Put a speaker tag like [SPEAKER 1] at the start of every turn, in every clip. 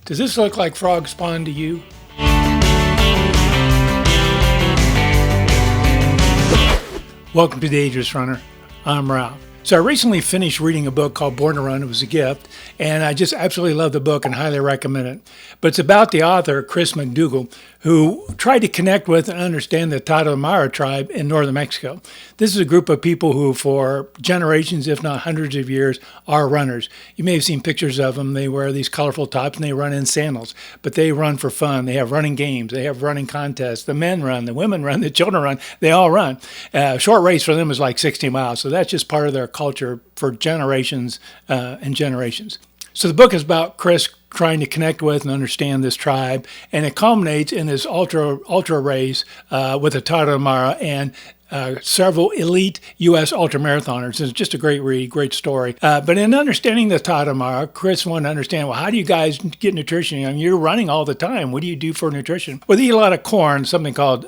[SPEAKER 1] Does this look like frog spawn to you? Welcome to the Ageless Runner. I'm Ralph. So I recently finished reading a book called Born to Run. It was a gift, and I just absolutely love the book and highly recommend it. But it's about the author, Chris McDougall, who tried to connect with and understand the Tarahumara tribe in northern Mexico. This is a group of people who, for generations, if not hundreds of years, are runners. You may have seen pictures of them. They wear these colorful tops and they run in sandals, but they run for fun. They have running games. They have running contests. The men run, the women run, the children run. They all run. Short race for them is like 60 miles, so that's just part of their culture for generations and generations. So the book is about Chris trying to connect with and understand this tribe, and it culminates in this ultra race with the Tarahumara and several elite U.S. ultramarathoners. It's just a great read, great story. But in understanding the Tarahumara, Chris wanted to understand, well, how do you guys get nutrition? I mean, you're running all the time. What do you do for nutrition? Well, they eat a lot of corn, something called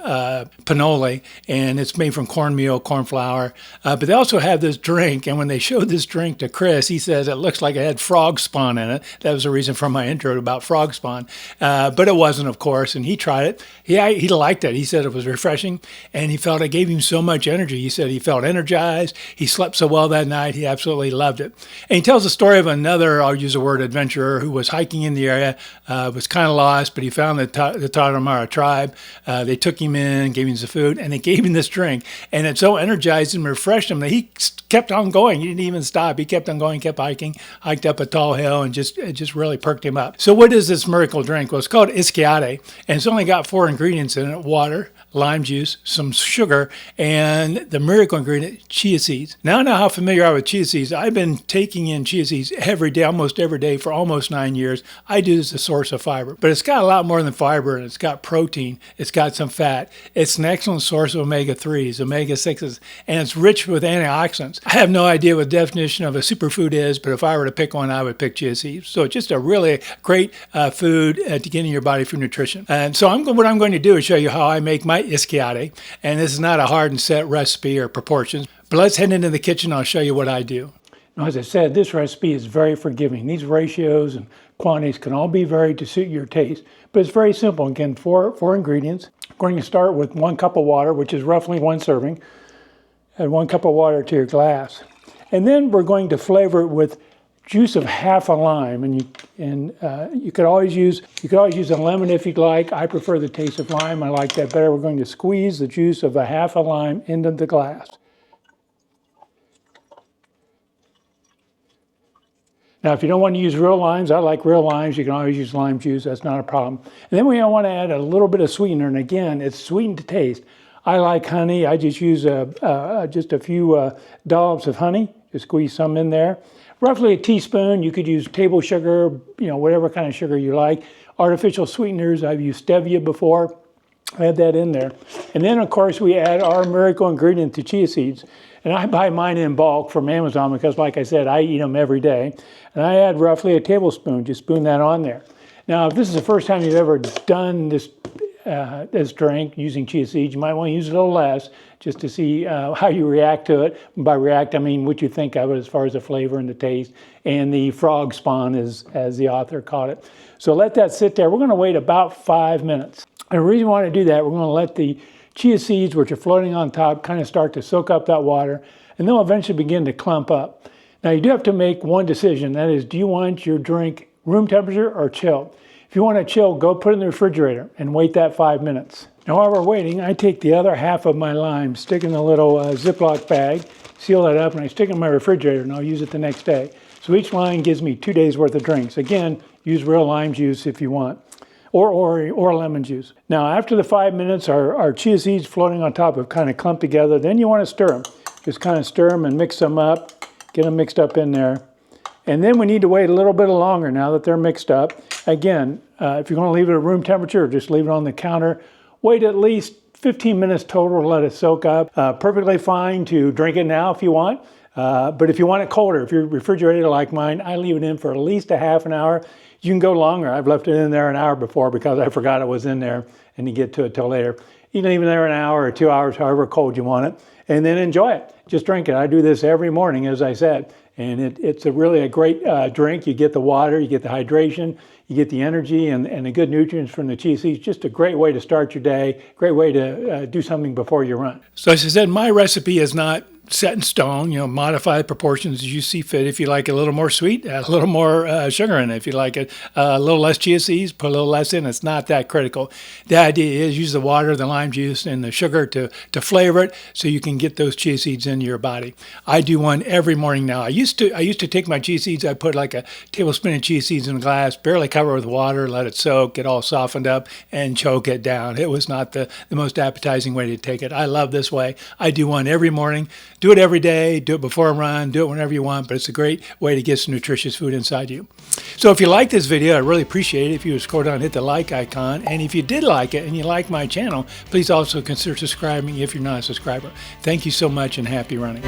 [SPEAKER 1] pinole, and it's made from cornmeal, corn flour. But they also have this drink, and when they showed this drink to Chris, he says it looks like it had frog spawn in it. That was the reason for my intro about frog spawn. But it wasn't, of course, and he tried it. He liked it. He said it was refreshing, and he felt it gave him so much energy. He said he felt energized. He slept so well that night. He absolutely loved it. And he tells the story of another, I'll use the word adventurer, who was hiking in the area, was kind of lost, but he found the Tarahumara tribe. They took him in, gave him some food, and they gave him this drink. And it so energized him, refreshed him that he kept on going. He didn't even stop. He kept on going, kept hiking, hiked up a tall hill, and it just really perked him up. So what is this miracle drink? Well, it's called Iskiate, and it's only got 4 ingredients in it: water, lime juice, some sugar, and the miracle ingredient, chia seeds. Now I know how familiar I am with chia seeds. I've been taking in chia seeds every day, almost every day, for almost 9 years. I do this as a source of fiber. But it's got a lot more than fiber, and it's got protein. It's got some fat. It's an excellent source of omega-3s, omega-6s, and it's rich with antioxidants. I have no idea what the definition of a superfood is, but if I were to pick one, I would pick chia seeds. So it's just a really great food to get in your body for nutrition. And so what I'm going to do is show you how I make my Iskiate, and this is not a hard and set recipe or proportions, but let's head into the kitchen. I'll show you what I do. Now, as I said, this recipe is very forgiving. These ratios and quantities can all be varied to suit your taste, but it's very simple. Again, four ingredients. I'm going to start with 1 cup of water, which is roughly 1 serving. Add 1 cup of water to your glass, and then we're going to flavor it with juice of half a lime, and you could always use a lemon if you'd like. I prefer the taste of lime. I like that better. We're going to squeeze the juice of a half a lime into the glass. Now, if you don't want to use real limes, I like real limes. You can always use lime juice. That's not a problem. And then we want to add a little bit of sweetener, and again, it's sweetened to taste. I like honey. I just use just a few dollops of honey. Just squeeze some in there. Roughly a teaspoon. You could use table sugar, whatever kind of sugar you like. Artificial sweeteners, I've used Stevia before. Add that in there. And then, of course, we add our miracle ingredient, the chia seeds. And I buy mine in bulk from Amazon because, like I said, I eat them every day. And I add roughly a tablespoon. Just spoon that on there. Now, if this is the first time you've ever done this drink using chia seeds, you might want to use a little less just to see how you react to it. And by react, I mean what you think of it as far as the flavor and the taste and the frog spawn, as the author called it. So let that sit there. We're going to wait about 5 minutes. And the reason we want to do that, we're going to let the chia seeds, which are floating on top, kind of start to soak up that water, and they'll eventually begin to clump up. Now, you do have to make one decision. That is, do you want your drink room temperature or chilled? If you want to chill, go put it in the refrigerator and wait that 5 minutes. Now, while we're waiting, I take the other half of my lime, stick in a little Ziploc bag, seal that up, and I stick it in my refrigerator, and I'll use it the next day. So each lime gives me 2 days worth of drinks. Again, use real lime juice if you want, or lemon juice. Now, after the 5 minutes, our chia seeds floating on top have kind of clumped together. Then you want to stir them. Just kind of stir them and mix them up, get them mixed up in there. And then we need to wait a little bit longer now that they're mixed up. Again, if you're going to leave it at room temperature, or just leave it on the counter, wait at least 15 minutes total to let it soak up. Perfectly fine to drink it now if you want. But if you want it colder, if you're refrigerated like mine, I leave it in for at least a half an hour. You can go longer. I've left it in there an hour before because I forgot it was in there and you get to it till later. You can leave it there an hour or 2 hours, however cold you want it, and then enjoy it. Just drink it. I do this every morning, as I said. And it's really a great drink. You get the water, you get the hydration, You get the energy and the good nutrients from the chia seeds. Just a great way to start your day, great way to do something before you run. So as I said, my recipe is not set in stone, modify the proportions as you see fit. If you like it a little more sweet, add a little more sugar in it. If you like it a little less chia seeds, put a little less in. It's not that critical. The idea is use the water, the lime juice, and the sugar to flavor it so you can get those chia seeds into your body. I do one every morning now. I used to take my chia seeds, I put like a tablespoon of chia seeds in a glass, barely cover it with water, let it soak, get all softened up, and choke it down. It was not the most appetizing way to take it. I love this way. I do one every morning. Do it every day, do it before a run, do it whenever you want, but it's a great way to get some nutritious food inside you. So if you like this video, I really appreciate it if you would scroll down and hit the like icon. And if you did like it and you like my channel, please also consider subscribing if you're not a subscriber. Thank you so much and happy running.